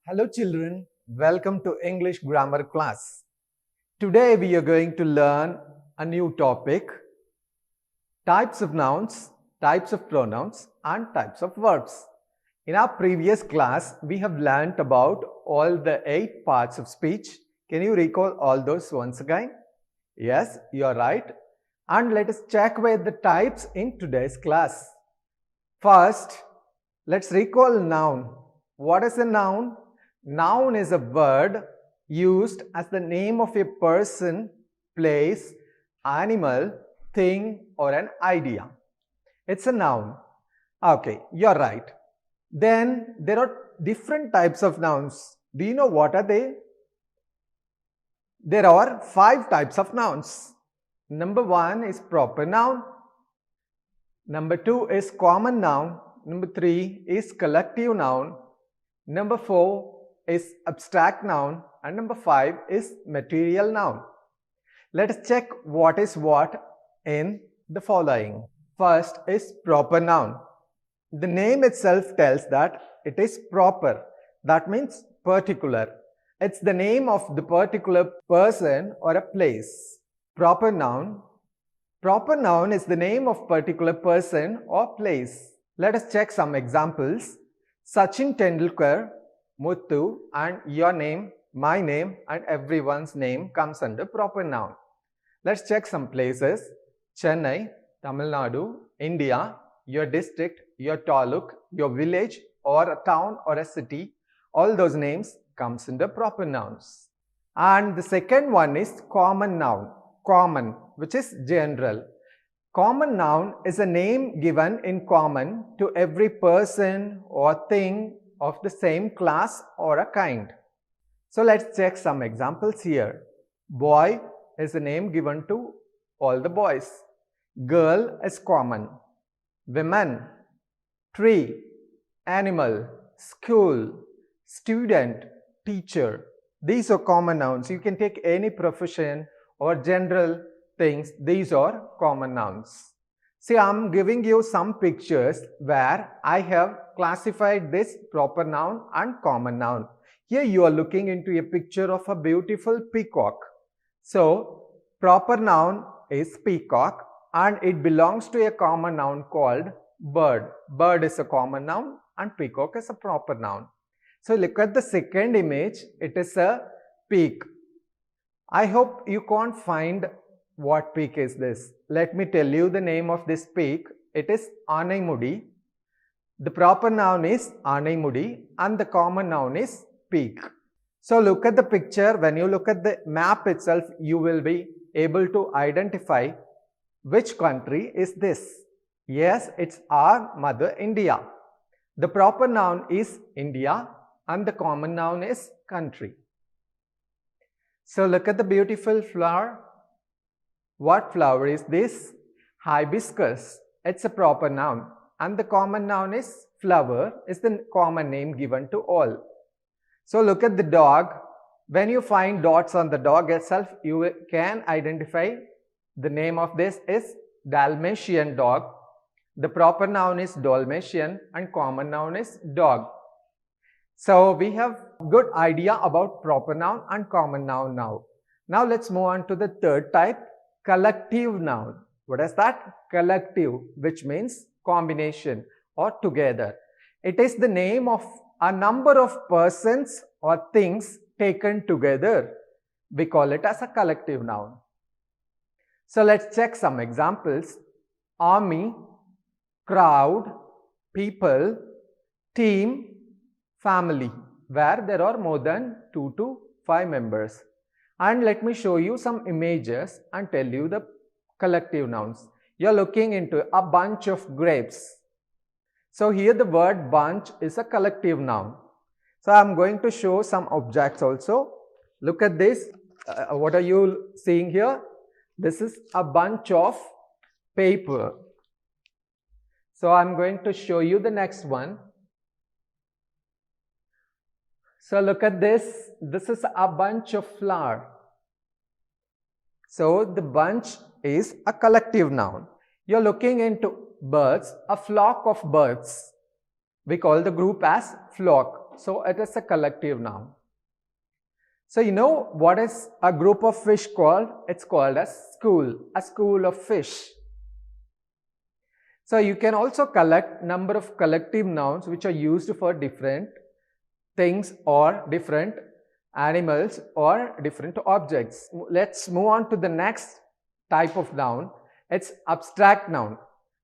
Hello children, welcome to English grammar class. Today we are going to learn a new topic, types of nouns, types of pronouns and types of verbs. In our previous class, we have learnt about all the 8 parts of speech. Can you recall all those once again? Yes, you are right. And let us check with the types in today's class. First, let's recall noun. What is a noun? Noun is a word used as the name of a person, place, animal, thing or an idea. It's a noun. Okay, you're right. Then there are different types of nouns. Do you know what are they? There are 5 types of nouns. Number 1 is proper noun. Number 2 is common noun. Number 3 is collective noun. Number 4 is abstract noun. And number 5 is material noun. Let us check what is what in the following. First is proper noun. The name itself tells that it is proper. That means particular. It's the name of the particular person or a place. Proper noun. Proper noun is the name of particular person or place. Let us check some examples. Sachin Tendulkar, Muthu and your name, my name and everyone's name comes under proper noun. Let's check some places. Chennai, Tamil Nadu, India, your district, your taluk, your village or a town or a city. All those names comes under proper nouns. And the second one is common noun. Common, which is general. Common noun is a name given in common to every person or thing of the same class or a kind. So let's check some examples here. Boy is a name given to all the boys. Girl is common. Women, tree, animal, school, student, teacher. These are common nouns. You can take any profession or general things. These are common nouns. See, I'm giving you some pictures where I have classified this proper noun and common noun. Here you are looking into a picture of a beautiful peacock. So, proper noun is peacock and it belongs to a common noun called bird. Bird is a common noun and peacock is a proper noun. So, look at the second image. It is a peak. I hope you can't find what peak is this. Let me tell you the name of this peak. It is Anaimudi. The proper noun is Anaimudi and the common noun is peak. So look at the picture. When you look at the map itself, you will be able to identify which country is this. Yes, it's our mother India. The proper noun is India and the common noun is country. So look at the beautiful flower. What flower is this? Hibiscus. It's a proper noun and the common noun is flower is the common name given to all. So look at the dog. When you find dots on the dog itself, you can identify the name of this is Dalmatian dog. The proper noun is Dalmatian and common noun is dog. So we have good idea about proper noun and common noun now. Now let's move on to the third type, collective noun. What is that? Collective, which means combination or together. It is the name of a number of persons or things taken together. We call it as a collective noun. So let's check some examples. Army, crowd, people, team, family, where there are more than 2 to 5 members. And let me show you some images and tell you the collective nouns. You're looking into a bunch of grapes. So here the word bunch is a collective noun. So I'm going to show some objects also. Look at this. What are you seeing here? This is a bunch of paper. So I'm going to show you the next one. So look at this. This is a bunch of flower. So the bunch is a collective noun. You're looking into birds, a flock of birds. We call the group as flock. so it is a collective noun. So you know what is a group of fish called? It's called a school of fish. So you can also collect number of collective nouns which are used for different things or different animals or different objects. Let's move on to the next type of noun. It's abstract noun.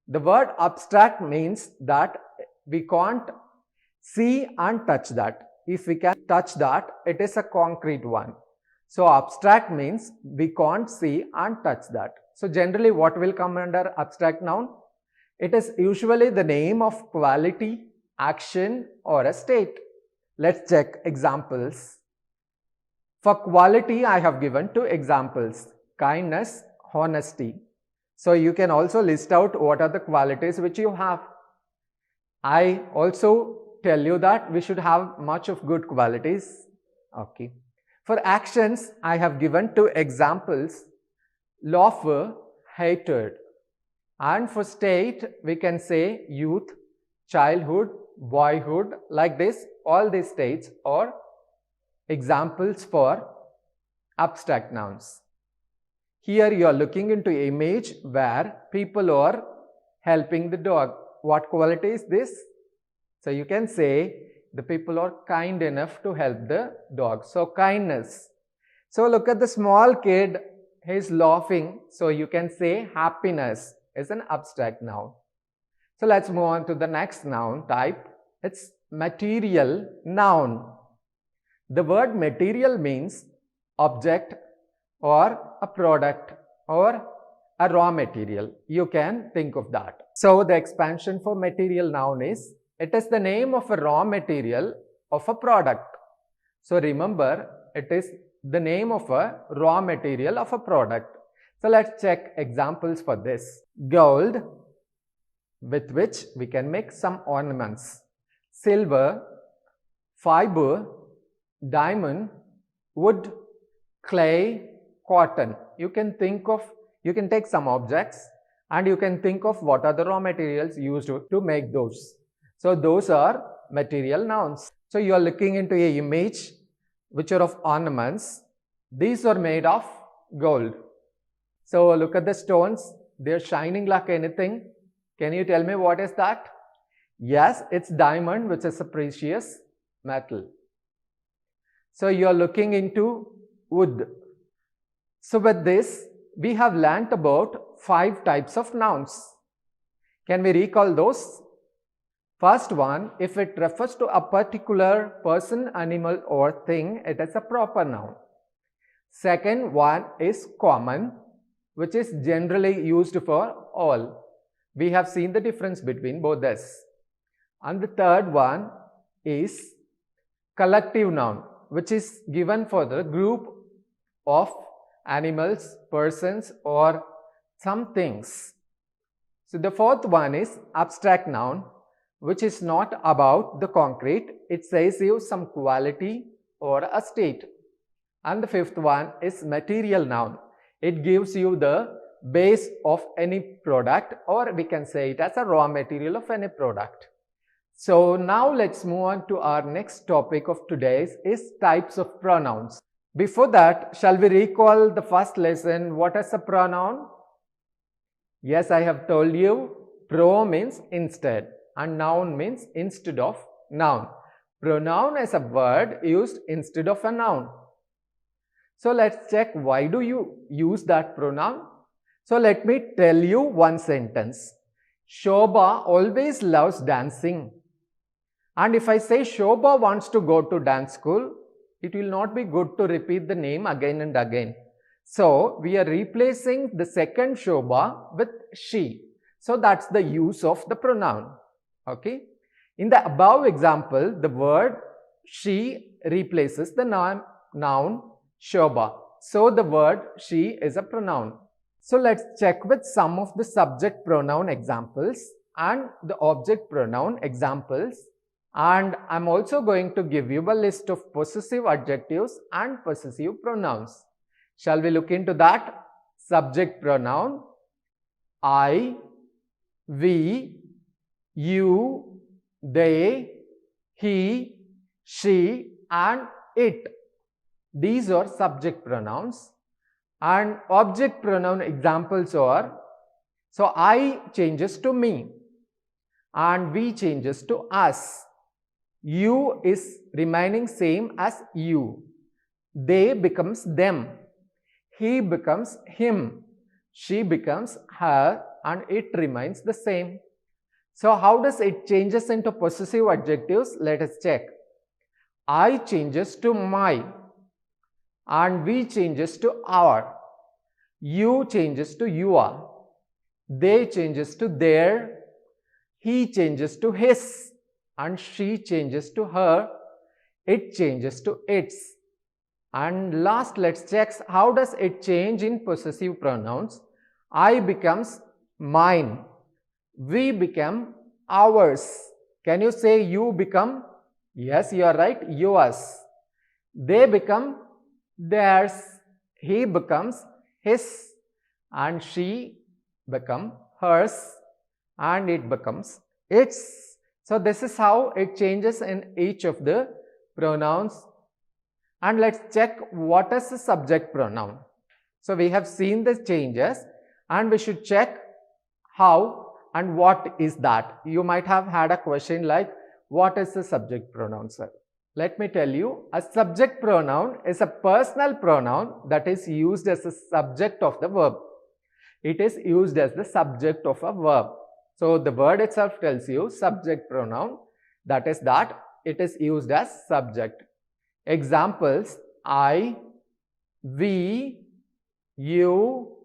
The word abstract means that we can't see and touch that. If we can touch that, it is a concrete one. So abstract means we can't see and touch that. So generally what will come under abstract noun? It is usually the name of quality, action or a state. Let's check examples. For quality, I have given two examples: kindness, honesty. So you can also list out what are the qualities which you have. I also tell you that we should have much of good qualities. Okay. For actions, I have given two examples: lawful, hated. And for state, we can say youth, childhood, boyhood, like this. All these states are examples for abstract nouns. Here you are looking into image where people are helping the dog. What quality is this? So you can say the people are kind enough to help the dog. So kindness. So look at the small kid, he is laughing. So you can say happiness is an abstract noun. So let's move on to the next noun type. It's material noun. The word material means object or a product or a raw material. You can think of that. So the expansion for material noun is, it is the name of a raw material of a product. So remember, it is the name of a raw material of a product. So let's check examples for this. Gold, with which we can make some ornaments. Silver, fiber, diamond, wood, clay, cotton. You can take some objects and you can think of what are the raw materials used to make those. So those are material nouns. So you are looking into an image which are of ornaments. These are made of gold. So look at the stones. They are shining like anything. Can you tell me what is that? Yes, it's diamond, which is a precious metal. So you are looking into wood. So with this, we have learnt about 5 types of nouns. Can we recall those? First one, if it refers to a particular person, animal or thing, it is a proper noun. Second one is common, which is generally used for all. We have seen the difference between both this. And the third one is collective noun, which is given for the group of animals, persons or some things. So the fourth one is abstract noun, which is not about the concrete. It says you some quality or a state. And the fifth one is material noun. It gives you the base of any product, or we can say it as a raw material of any product. So now let's move on to our next topic of today's is types of pronouns. Before that, shall we recall the first lesson? What is a pronoun? Yes, I have told you. Pro means instead and noun means instead of noun. Pronoun is a word used instead of a noun. So let's check why do you use that pronoun. So let me tell you one sentence. Shobha always loves dancing. And if I say Shobha wants to go to dance school, it will not be good to repeat the name again and again. So we are replacing the second Shobha with she. So that's the use of the pronoun. Okay. In the above example, the word she replaces the noun Shobha. So the word she is a pronoun. So let's check with some of the subject pronoun examples and the object pronoun examples. And I'm also going to give you a list of possessive adjectives and possessive pronouns. Shall we look into that? Subject pronoun: I, we, you, they, he, she and it. These are subject pronouns. And object pronoun examples are, so I changes to me and we changes to us. You is remaining same as you. They becomes them. He becomes him. She becomes her and it remains the same. So how does it changes into possessive adjectives? Let us check. I changes to my and we changes to our. You changes to your. They changes to their. He changes to his and she changes to her. It changes to its. And last, let's check how does it change in possessive pronouns. I becomes mine. We become ours. Can you say you become? Yes, you are right, yours. They become theirs. He becomes his and she become hers and it becomes its. So this is how it changes in each of the pronouns. And let's check what is the subject pronoun. So we have seen the changes and we should check how and what is that. You might have had a question like, what is the subject pronoun, sir? Let me tell you, a subject pronoun is a personal pronoun that is used as a subject of the verb. It is used as the subject of a verb. So the word itself tells you subject pronoun, that is that it is used as subject. Examples: I, we, you,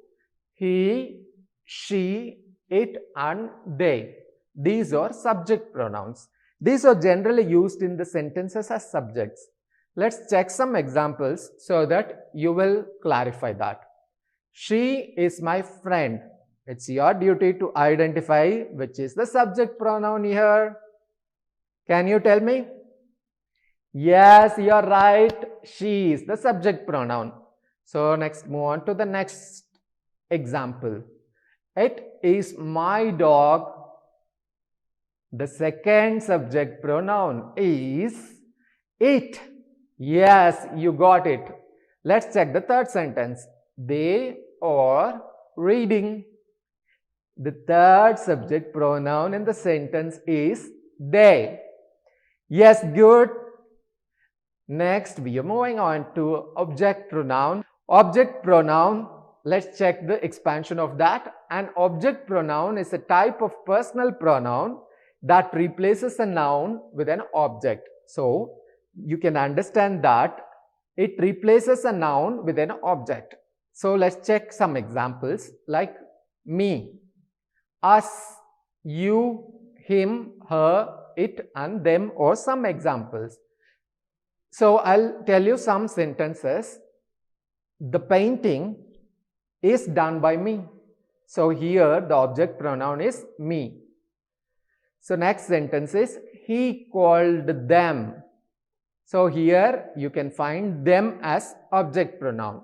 he, she, it and they. These are subject pronouns. These are generally used in the sentences as subjects. Let's check some examples so that you will clarify that. She is my friend. It's your duty to identify which is the subject pronoun here. Can you tell me? Yes, you are right. She is the subject pronoun. So next, move on to the next example. It is my dog. The second subject pronoun is it. Yes, you got it. Let's check the third sentence. They are reading. The third subject pronoun in the sentence is they. Yes, good. Next, we are moving on to object pronoun. Object pronoun, let's check the expansion of that. An object pronoun is a type of personal pronoun that replaces a noun with an object. So, you can understand that it replaces a noun with an object. So, let's check some examples like me, us, you, him, her, it and them, or some examples. So, I'll tell you some sentences. The painting is done by me. So, here the object pronoun is me. So, next sentence is he called them. So, here you can find them as object pronoun.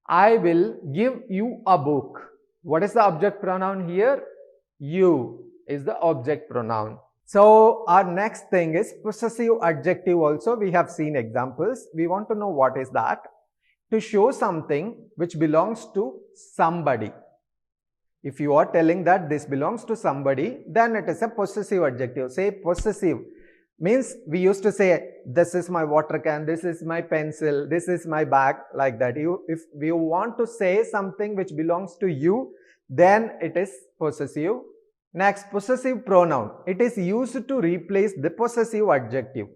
I will give you a book. What is the object pronoun here? You is the object pronoun. So, our next thing is possessive adjective also. We have seen examples. We want to know what is that. To show something which belongs to somebody. If you are telling that this belongs to somebody, then it is a possessive adjective. Say possessive means we used to say this is my water can, this is my pencil, this is my bag, like that. If you want to say something which belongs to you, then it is possessive. Next, possessive pronoun. It is used to replace the possessive adjective.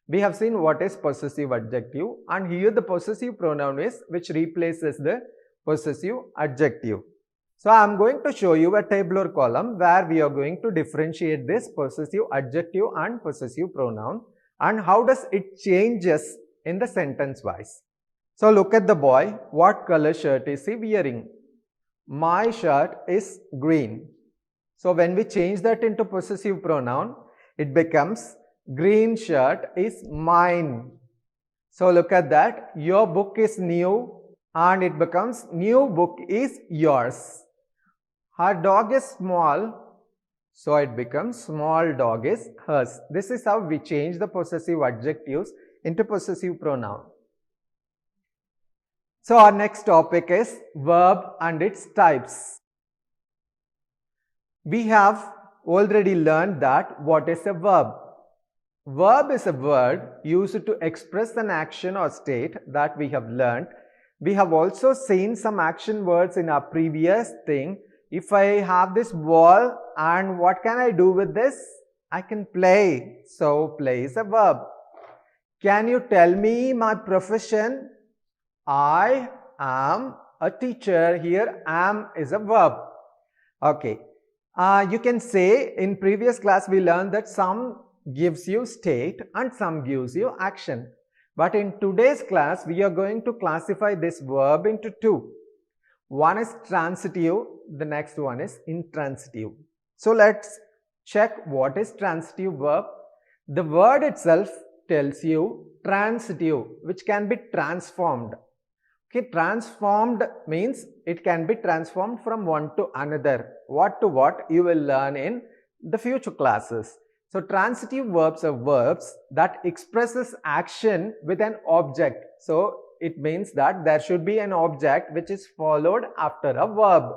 We have seen what is possessive adjective, and here the possessive pronoun is which replaces the possessive adjective. So, I am going to show you a tabular column where we are going to differentiate this possessive adjective and possessive pronoun and how does it changes in the sentence wise. So, look at the boy. What color shirt is he wearing? My shirt is green. So, when we change that into possessive pronoun, it becomes green shirt is mine. So, look at that. Your book is new and it becomes new book is yours. Her dog is small So it becomes small dog is hers. This is how we change the possessive adjectives into possessive pronoun. So our next topic is verb and its types. We have already learned that what is a verb. Verb is a word used to express an action or state that we have learned. We have also seen some action words in our previous thing. If I have this ball and what can I do with this? I can play. So play is a verb. Can you tell me my profession? I am a teacher. Here am is a verb. Okay. You can say in previous class we learned that some gives you state and some gives you action. But in today's class we are going to classify this verb into two. One is transitive, the next one is intransitive. So let's check what is transitive verb. The word itself tells you transitive, which can be transformed. Okay, transformed means it can be transformed from one to another. What to what you will learn in the future classes. So transitive verbs are verbs that expresses action with an object. So it means that there should be an object which is followed after a verb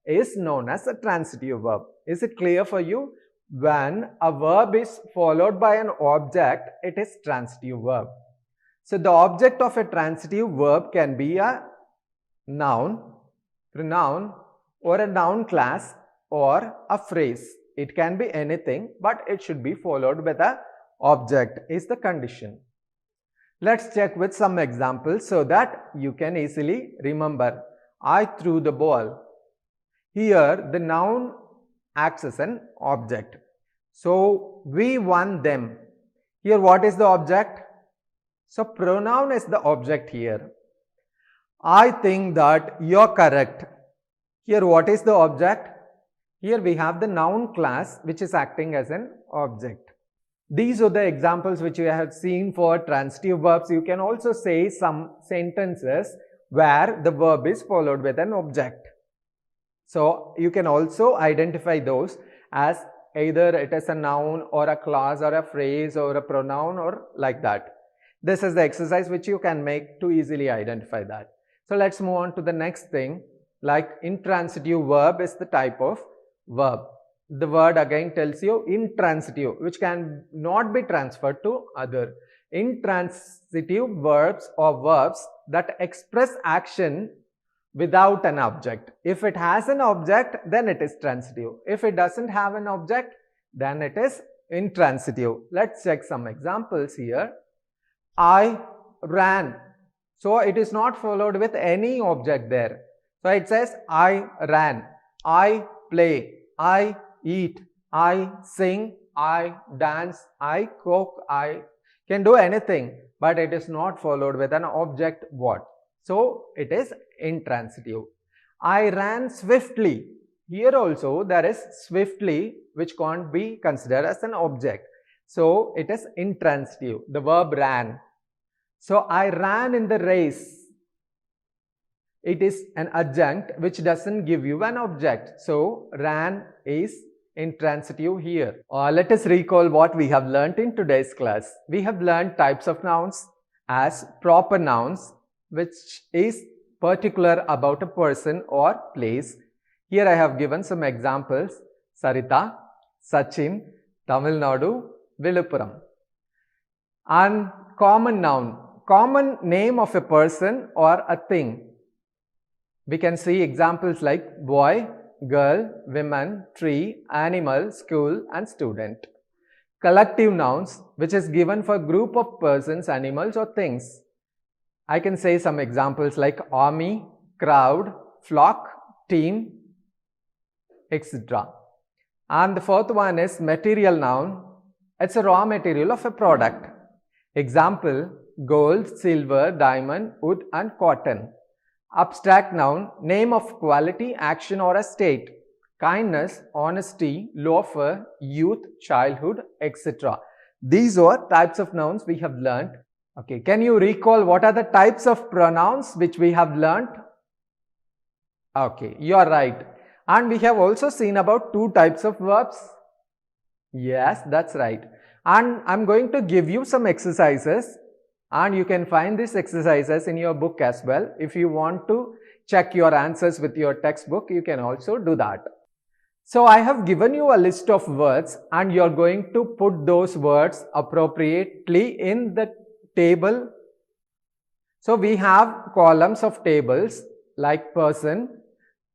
is known as a transitive verb. Is it clear for you? When a verb is followed by an object, it is transitive verb. So the object of a transitive verb can be a noun, pronoun, or a noun class or a phrase. It can be anything, but it should be followed with an object is the condition. Let's check with some examples so that you can easily remember. I threw the ball. Here the noun acts as an object. So we won them. Here what is the object? So pronoun is the object here. I think that you're correct. Here what is the object? Here we have the noun class which is acting as an object. These are the examples which you have seen for transitive verbs. You can also say some sentences where the verb is followed with an object. So you can also identify those as either it is a noun or a clause or a phrase or a pronoun or like that. This is the exercise which you can make to easily identify that. So let's move on to the next thing. Like intransitive verb is the type of verb. The word again tells you intransitive, which can not be transferred to other. Intransitive verbs or verbs that express action without an object. If it has an object, then it is transitive. If it doesn't have an object, then it is intransitive. Let's check some examples here. I ran. So it is not followed with any object there. So it says I ran, I play, I eat, I sing, I dance, I cook, I can do anything, but it is not followed with an object what. So it is intransitive. I ran swiftly. Here also there is swiftly which can't be considered as an object. So it is intransitive. The verb ran. So I ran in the race. It is an adjunct which doesn't give you an object. So ran is intransitive here. Let us recall what we have learnt in today's class. We have learnt types of nouns as proper nouns, which is particular about a person or place. Here I have given some examples. Sarita, Sachin, Tamil Nadu, Viluppuram. And common noun. Common name of a person or a thing. We can see examples like boy, girl, women, tree, animal, school and student. Collective nouns, which is given for group of persons, animals or things. I can say some examples like army, crowd, flock, team, etc. And the fourth one is material noun. It's a raw material of a product. Example, gold, silver, diamond, wood and cotton. Abstract noun, name of quality, action or a state. Kindness, honesty, loafer, youth, childhood, etc. These are types of nouns we have learnt. Okay, can you recall what are the types of pronouns which we have learnt? Okay, you are right. And we have also seen about two types of verbs. Yes, that's right. And I'm going to give you some exercises, and you can find these exercises in your book as well. If you want to check your answers with your textbook, you can also do that. So I have given you a list of words, and you're going to put those words appropriately in the table. So we have columns of tables like person,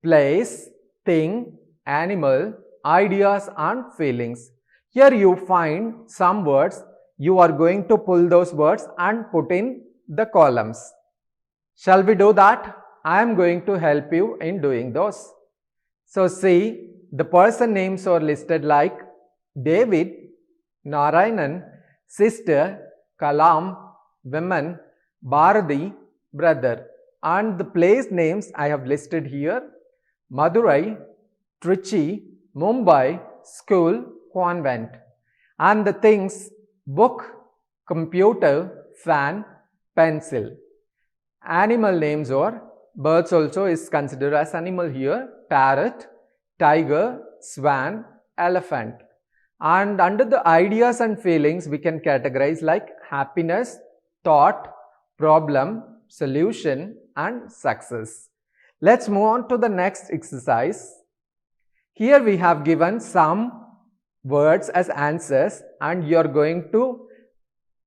place, thing, animal, ideas and feelings. Here you find some words. You are going to pull those words and put in the columns. Shall we do that? I am going to help you in doing those. So see, the person names are listed like David, Narayanan, sister, Kalam, women, Bharati, brother. And the place names I have listed here: Madurai, Trichy, Mumbai, school, convent. And the things: book, computer, fan, pencil. Animal names or birds also is considered as animal here: parrot, tiger, swan, elephant. And under the ideas and feelings, we can categorize like happiness, thought, problem, solution and success. Let's move on to the next exercise. Here we have given some words as answers, and you are going to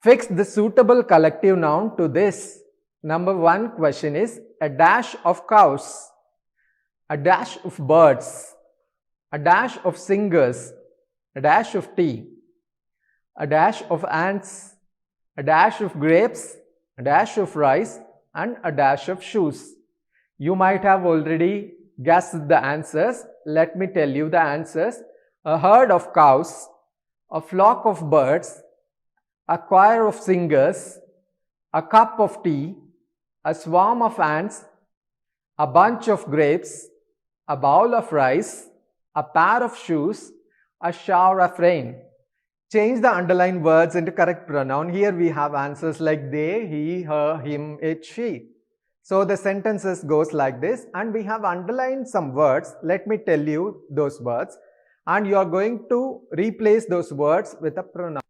fix the suitable collective noun to this. Number one question is: a dash of cows, a dash of birds, a dash of singers, a dash of tea, a dash of ants, a dash of grapes, a dash of rice and a dash of shoes. You might have already guessed the answers. Let me tell you the answers: a herd of cows, a flock of birds, a choir of singers, a cup of tea, a swarm of ants, a bunch of grapes, a bowl of rice, a pair of shoes, a shower of rain. Change the underlined words into correct pronoun. Here we have answers like they, he, her, him, it, she. So the sentences goes like this, and we have underlined some words. Let me tell you those words, and you are going to replace those words with a pronoun.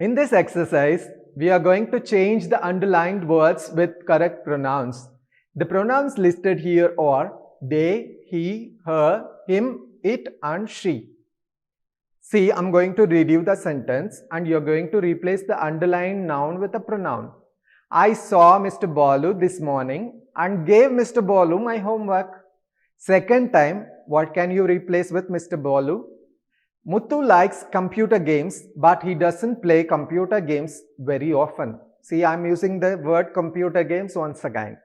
In this exercise, we are going to change the underlined words with correct pronouns. The pronouns listed here are they, he, her, him, it and she. See, I'm going to read you the sentence and you're going to replace the underlined noun with a pronoun. I saw Mr. Balu this morning and gave Mr. Balu my homework. Second time, what can you replace with Mr. Balu? Muthu likes computer games, but he doesn't play computer games very often. See, I'm using the word computer games once again.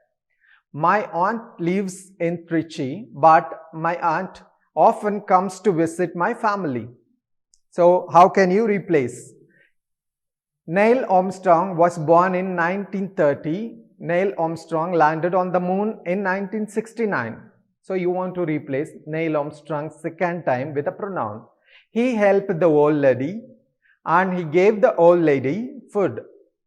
My aunt lives in Trichy, but my aunt often comes to visit my family. So, how can you replace? Neil Armstrong was born in 1930. Neil Armstrong landed on the moon in 1969. So, you want to replace Neil Armstrong's second time with a pronoun. He helped the old lady and he gave the old lady food.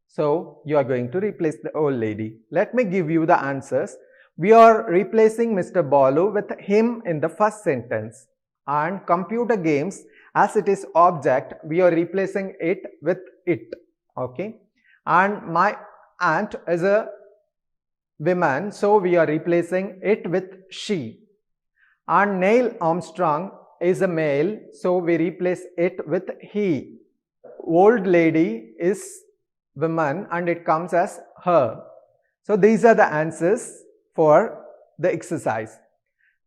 So, you are going to replace the old lady. Let me give you the answers. We are replacing Mr. Balu with him in the first sentence. And computer games, as it is object, we are replacing it with it. Okay. And my aunt is a woman, so we are replacing it with she. And Neil Armstrong is a male, so we replace it with he. Old lady is woman and it comes as her. So these are the answers for the exercise.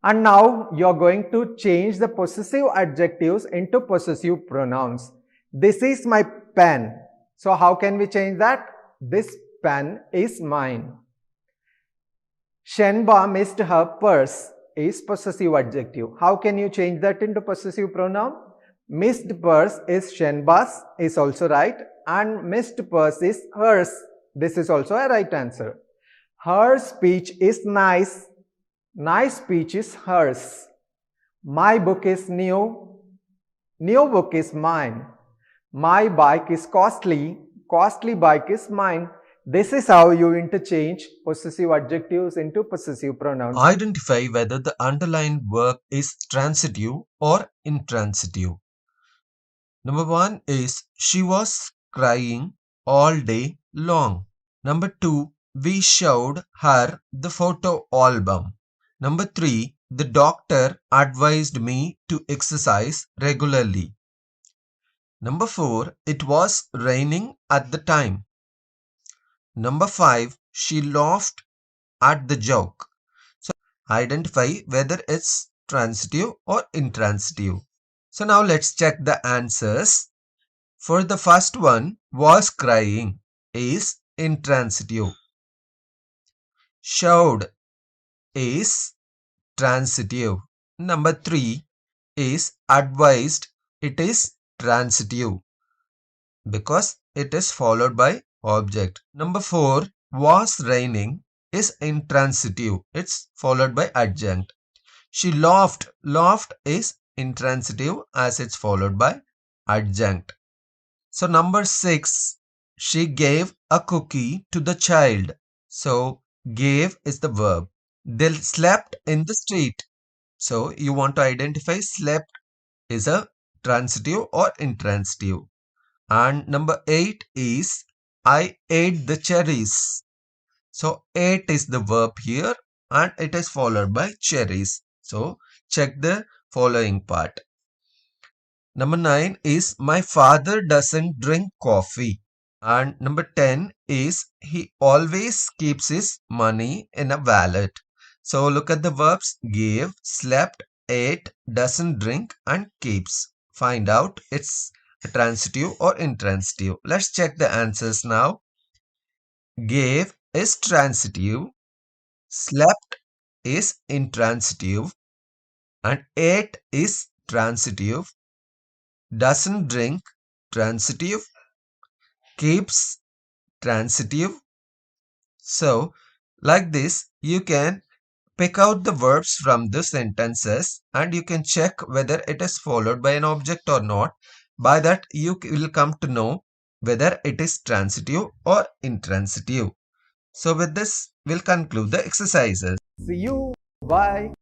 And now you are going to change the possessive adjectives into possessive pronouns. This is my pen. So how can we change that? This pen is mine. Shenba missed her purse is possessive adjective. How can you change that into possessive pronoun? Missed purse is Shenba's, is also right, and missed purse is hers. This is also a right answer. Her speech is nice. Nice speech is hers. My book is new. New book is mine. My bike is costly. Costly bike is mine. This is how you interchange possessive adjectives into possessive pronouns. Identify whether the underlined verb is transitive or intransitive. Number 1 is she was crying all day long. Number 2, we showed her the photo album. Number 3, the doctor advised me to exercise regularly. Number 4, it was raining at the time. Number 5, she laughed at the joke. So identify whether it's transitive or intransitive. So now let's check the answers. For the first one, was crying is intransitive. Showed is transitive. Number 3 is advised. It is transitive because it is followed by object. Number 4, was raining is intransitive. It's followed by adjunct. She laughed. Laughed is intransitive as it's followed by adjunct. So number 6, she gave a cookie to the child. So gave is the verb. They slept in the street. So you want to identify slept is a transitive or intransitive. And number 8 is I ate the cherries. So ate is the verb here and it is followed by cherries. So check the following part. Number 9 is my father doesn't drink coffee. And number 10 is he always keeps his money in a wallet. So look at the verbs gave, slept, ate, doesn't drink and keeps. Find out it's transitive or intransitive. Let's check the answers now. Gave is transitive, slept is intransitive, and ate is transitive, doesn't drink transitive, keeps transitive. So like this you can pick out the verbs from the sentences and you can check whether it is followed by an object or not. By that you will come to know whether it is transitive or intransitive. So with this we'll conclude the exercises. See you. Bye.